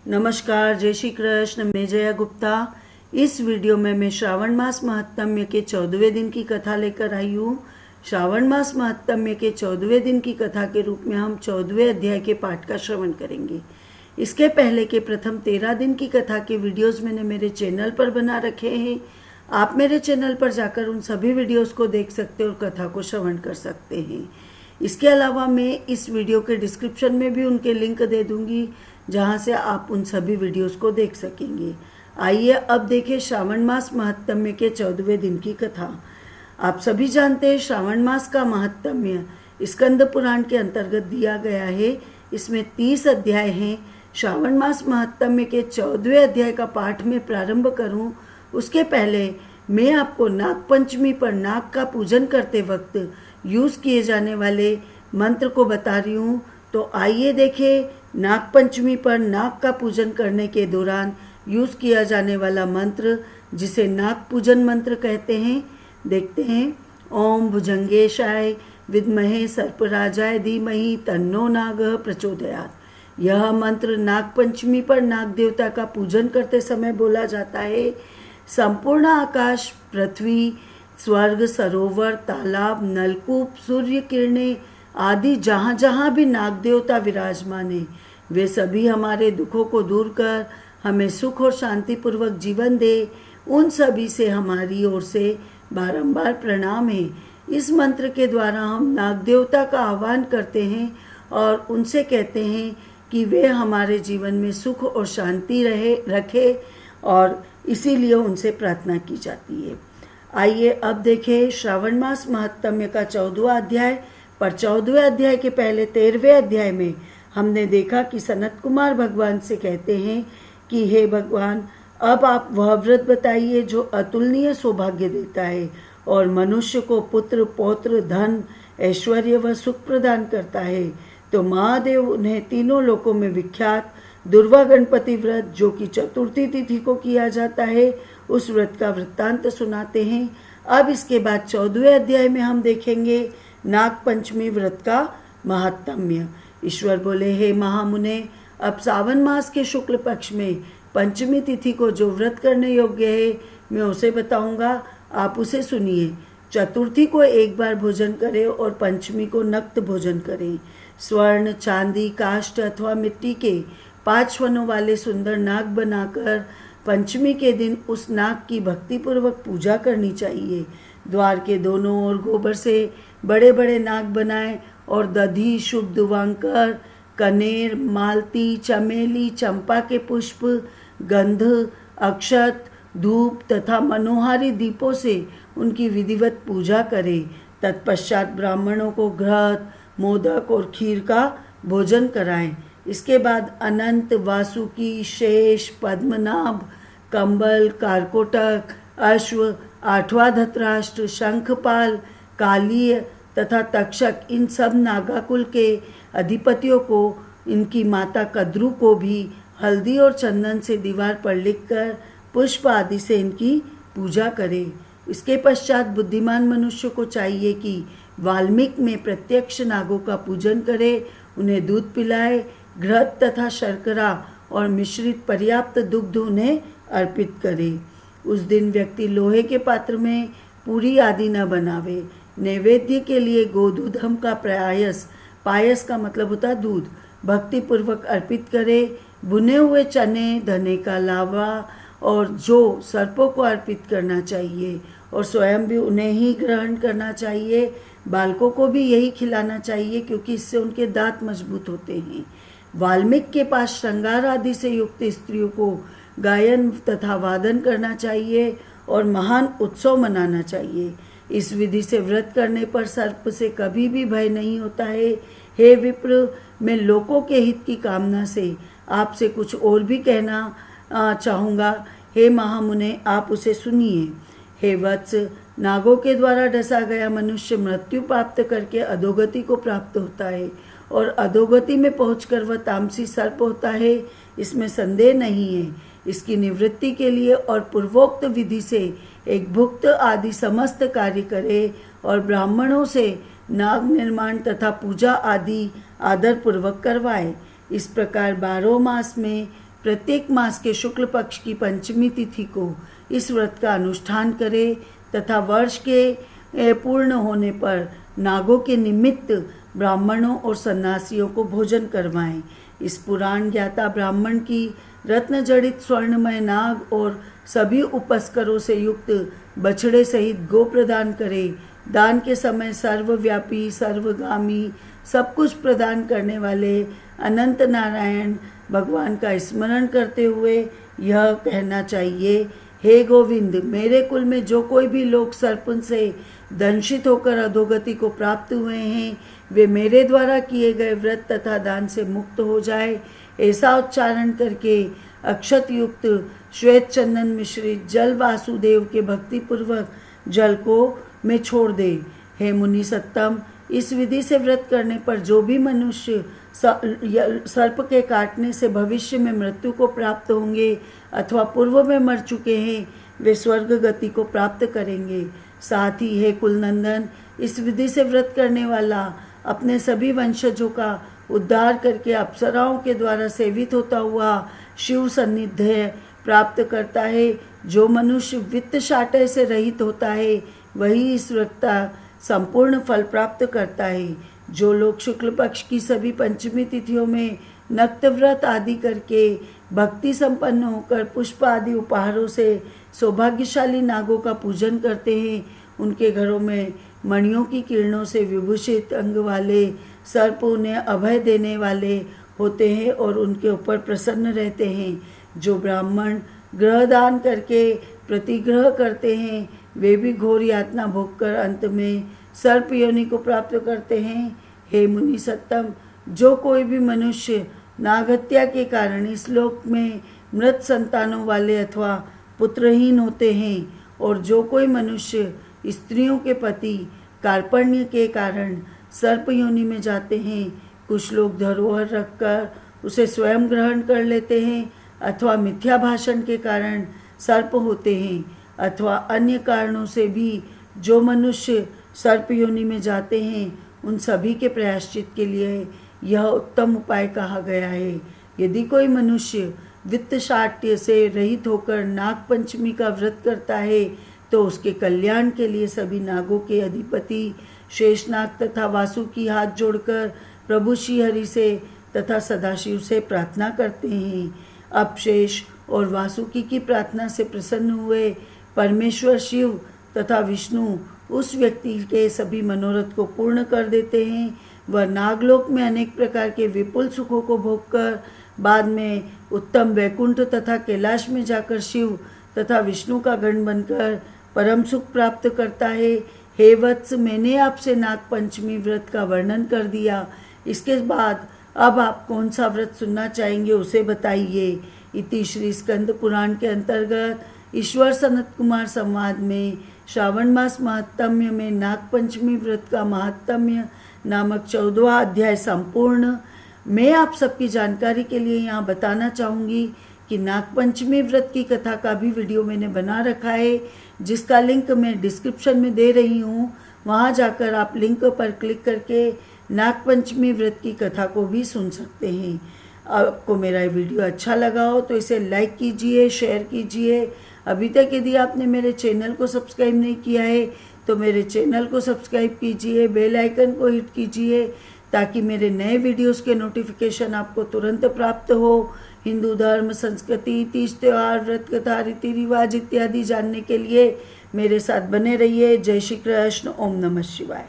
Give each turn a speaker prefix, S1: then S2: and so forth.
S1: नमस्कार, जय श्री कृष्ण। मैं जया गुप्ता। इस वीडियो में मैं श्रावण मास महात्म्य के 14वें दिन की कथा लेकर आई हूँ। श्रावण मास महात्म्य के 14वें दिन की कथा के रूप में हम 14वें अध्याय के पाठ का श्रवण करेंगे। इसके पहले के प्रथम 13 दिन की कथा के वीडियोस मैंने मेरे चैनल पर बना रखे हैं। आप मेरे चैनल पर जाकर उन सभी वीडियोस को देख सकते और कथा को श्रवण कर सकते हैं। इसके अलावा मैं इस वीडियो के डिस्क्रिप्शन में भी उनके लिंक दे दूंगी, जहां से आप उन सभी वीडियोस को देख सकेंगे। आइए अब देखें श्रावण मास महात्म्य के 14वें दिन की कथा। आप सभी जानते हैं श्रावण मास का महात्म्य स्कंद पुराण के अंतर्गत दिया गया है। इसमें 30 अध्याय हैं। श्रावण मास महात्म्य के 14वें अध्याय का पाठ में प्रारंभ करूं उसके पहले मैं आपको नाग पंचमी पर नाग का पूजन करते वक्त यूज किए जाने वाले मंत्र को बता रही हूँ। तो आइए देखें नाग पंचमी पर नाग का पूजन करने के दौरान यूज किया जाने वाला मंत्र, जिसे नाग पूजन मंत्र कहते हैं। देखते हैं। ओम भुजंगेशाय विद्महे सर्पराजाय धीमहि तन्नो नागः प्रचोदयात्। यह मंत्र नाग पंचमी पर नाग देवता का पूजन करते समय बोला जाता है। संपूर्ण आकाश, पृथ्वी, स्वर्ग, सरोवर, तालाब, नलकूप, सूर्य किरणें आदि जहाँ जहाँ भी नाग देवता विराजमान है, वे सभी हमारे दुखों को दूर कर हमें सुख और शांति पूर्वक जीवन दे। उन सभी से हमारी ओर से बारंबार प्रणाम है। इस मंत्र के द्वारा हम नाग देवता का आह्वान करते हैं और उनसे कहते हैं कि वे हमारे जीवन में सुख और शांति रखे, और इसीलिए उनसे प्रार्थना की जाती है। आइए अब देखें श्रावण मास महात्म्य का 14वां अध्याय। पर 14वें अध्याय के पहले 13वें अध्याय में हमने देखा कि सनत कुमार भगवान से कहते हैं कि हे भगवान, अब आप वह व्रत बताइए जो अतुलनीय सौभाग्य देता है और मनुष्य को पुत्र, पौत्र, धन, ऐश्वर्य व सुख प्रदान करता है। तो महादेव उन्हें तीनों लोकों में विख्यात दुर्वा गणपति व्रत, जो कि चतुर्थी तिथि को किया जाता है, उस व्रत का वृत्तांत सुनाते हैं। अब इसके बाद 14वें अध्याय में हम देखेंगे नाग पंचमी व्रत का महात्म्य। ईश्वर बोले, हे महामुने, अब सावन मास के शुक्ल पक्ष में पंचमी तिथि को जो व्रत करने योग्य है, मैं उसे बताऊंगा, आप उसे सुनिए। चतुर्थी को एक बार भोजन करें और पंचमी को नक्त भोजन करें। स्वर्ण, चांदी, काष्ठ अथवा मिट्टी के 5 फनों वाले सुंदर नाग बनाकर पंचमी के दिन उस नाग की भक्तिपूर्वक पूजा करनी चाहिए। द्वार के दोनों ओर गोबर से बड़े बड़े नाग बनाएं और दधी, शुभ दुवांकर, कनेर, मालती, चमेली, चंपा के पुष्प, गंध, अक्षत, धूप तथा मनोहारी दीपों से उनकी विधिवत पूजा करें। तत्पश्चात ब्राह्मणों को घृत, मोदक और खीर का भोजन कराएं। इसके बाद अनंत, वासुकी, शेष, पद्मनाभ, कंबल, कारकोटक, अश्व, 8वां धतराष्ट्र, शंखपाल, कालीय तथा तक्षक, इन सब नागाकुल के अधिपतियों को, इनकी माता कद्रू को भी हल्दी और चंदन से दीवार पर लिखकर पुष्प आदि से इनकी पूजा करें। इसके पश्चात बुद्धिमान मनुष्य को चाहिए कि वाल्मीकि में प्रत्यक्ष नागों का पूजन करे, उन्हें दूध पिलाए, घृत तथा शर्करा और मिश्रित पर्याप्त दुग्ध उन्हें अर्पित करे। उस दिन व्यक्ति लोहे के पात्र में पूरी आदि न बनावे। नैवेद्य के लिए गोधूधम का पायस का मतलब होता दूध, भक्ति पूर्वक अर्पित करे। भुने हुए चने, धने का लावा और जो सर्पों को अर्पित करना चाहिए और स्वयं भी उन्हें ही ग्रहण करना चाहिए। बालकों को भी यही खिलाना चाहिए, क्योंकि इससे उनके दांत मजबूत होते हैं। वाल्मीकि के पास श्रृंगार आदि से युक्त स्त्रियों को गायन तथा वादन करना चाहिए और महान उत्सव मनाना चाहिए। इस विधि से व्रत करने पर सर्प से कभी भी भय नहीं होता है। हे विप्र, मैं लोकों के हित की कामना से आपसे कुछ और भी कहना चाहूँगा। हे महामुने, आप उसे सुनिए। हे वत्स, नागों के द्वारा डसा गया मनुष्य मृत्यु प्राप्त करके अधोगति को प्राप्त होता है और अधोगति में पहुंचकर वह तामसी सर्प होता है, इसमें संदेह नहीं है। इसकी निवृत्ति के लिए और पूर्वोक्त विधि से एक भुक्त आदि समस्त कार्य करे और ब्राह्मणों से नाग निर्माण तथा पूजा आदि आदर पूर्वक करवाए। इस प्रकार 12 मास में प्रत्येक मास के शुक्ल पक्ष की पंचमी तिथि को इस व्रत का अनुष्ठान करें तथा वर्ष के पूर्ण होने पर नागों के निमित्त ब्राह्मणों और सन्यासियों को भोजन करवाएं। इस पुराण ज्ञाता ब्राह्मण की रत्न जड़ित स्वर्णमय नाग और सभी उपस्करों से युक्त बछड़े सहित गो प्रदान करें। दान के समय सर्वव्यापी सर्वगामी सब कुछ प्रदान करने वाले अनंत नारायण भगवान का स्मरण करते हुए यह कहना चाहिए, हे गोविंद, मेरे कुल में जो कोई भी लोग सर्प से दंशित होकर अधोगति को प्राप्त हुए हैं, वे मेरे द्वारा किए गए व्रत तथा दान से मुक्त हो जाए। ऐसा उच्चारण करके अक्षत युक्त श्वेत चंदन मिश्रित जल वासुदेव के भक्तिपूर्वक जल को में छोड़ दे। हे मुनि सत्तम, इस विधि से व्रत करने पर जो भी मनुष्य सर्प के काटने से भविष्य में मृत्यु को प्राप्त होंगे अथवा पूर्व में मर चुके हैं, वे स्वर्ग गति को प्राप्त करेंगे। साथ ही हे कुलनंदन, इस विधि से व्रत करने वाला अपने सभी वंशजों का उद्धार करके अप्सराओं के द्वारा सेवित होता हुआ शिव सान्निध्य प्राप्त करता है। जो मनुष्य वित्त शाटय से रहित होता है, वही इस व्रत का संपूर्ण फल प्राप्त करता है। जो लोग शुक्ल पक्ष की सभी पंचमी तिथियों में नक्त व्रत आदि करके भक्ति संपन्न होकर पुष्प आदि उपहारों से सौभाग्यशाली नागों का पूजन करते हैं, उनके घरों में मणियों की किरणों से विभूषित अंग वाले सर्प उन्हें अभय देने वाले होते हैं और उनके ऊपर प्रसन्न रहते हैं। जो ब्राह्मण ग्रह दान करके प्रतिग्रह करते हैं, वे भी घोर यातना भोगकर अंत में सर्प योनि को प्राप्त करते हैं। हे मुनि सत्तम, जो कोई भी मनुष्य नागहत्या के कारण इस लोक में मृत संतानों वाले अथवा पुत्रहीन होते हैं, और जो कोई मनुष्य स्त्रियों के पति कार्पण्य के कारण सर्प योनि में जाते हैं, कुछ लोग धरोहर रखकर उसे स्वयं ग्रहण कर लेते हैं अथवा मिथ्या भाषण के कारण सर्प होते हैं, अथवा अन्य कारणों से भी जो मनुष्य सर्प योनि में जाते हैं, उन सभी के प्रायश्चित के लिए यह उत्तम उपाय कहा गया है। यदि कोई मनुष्य वित्त शाट्य से रहित होकर नाग पंचमी का व्रत करता है, तो उसके कल्याण के लिए सभी नागों के अधिपति शेषनाग तथा वासुकी हाथ जोड़कर प्रभु श्री हरि से तथा सदाशिव से प्रार्थना करते हैं। अब शेष और वासुकी की प्रार्थना से प्रसन्न हुए परमेश्वर शिव तथा विष्णु उस व्यक्ति के सभी मनोरथ को पूर्ण कर देते हैं। वह नागलोक में अनेक प्रकार के विपुल सुखों को भोगकर बाद में उत्तम वैकुंठ तथा कैलाश में जाकर शिव तथा विष्णु का गण बनकर परम सुख प्राप्त करता है। हे वत्स, मैंने आपसे नाग पंचमी व्रत का वर्णन कर दिया। इसके बाद अब आप कौन सा व्रत सुनना चाहेंगे उसे बताइए। इति श्री स्कंद पुराण के अंतर्गत ईश्वर सनत कुमार संवाद में श्रावण मास महात्म्य में नाग पंचमी व्रत का महात्म्य नामक 14वां अध्याय संपूर्ण। मैं आप सबकी जानकारी के लिए यहाँ बताना चाहूँगी कि नाग पंचमी व्रत की कथा का भी वीडियो मैंने बना रखा है, जिसका लिंक मैं डिस्क्रिप्शन में दे रही हूँ। वहाँ जाकर आप लिंक पर क्लिक करके नाग पंचमी व्रत की कथा को भी सुन सकते हैं। आपको मेरा वीडियो अच्छा लगा हो तो इसे लाइक कीजिए, शेयर कीजिए। अभी तक यदि आपने मेरे चैनल को सब्सक्राइब नहीं किया है तो मेरे चैनल को सब्सक्राइब कीजिए, बेल आइकन को हिट कीजिए ताकि मेरे नए वीडियोस के नोटिफिकेशन आपको तुरंत प्राप्त हो। हिंदू धर्म, संस्कृति, तीज त्योहार, व्रत कथा, रीति रिवाज इत्यादि जानने के लिए मेरे साथ बने रहिए। जय श्री कृष्ण। ओम नमः शिवाय।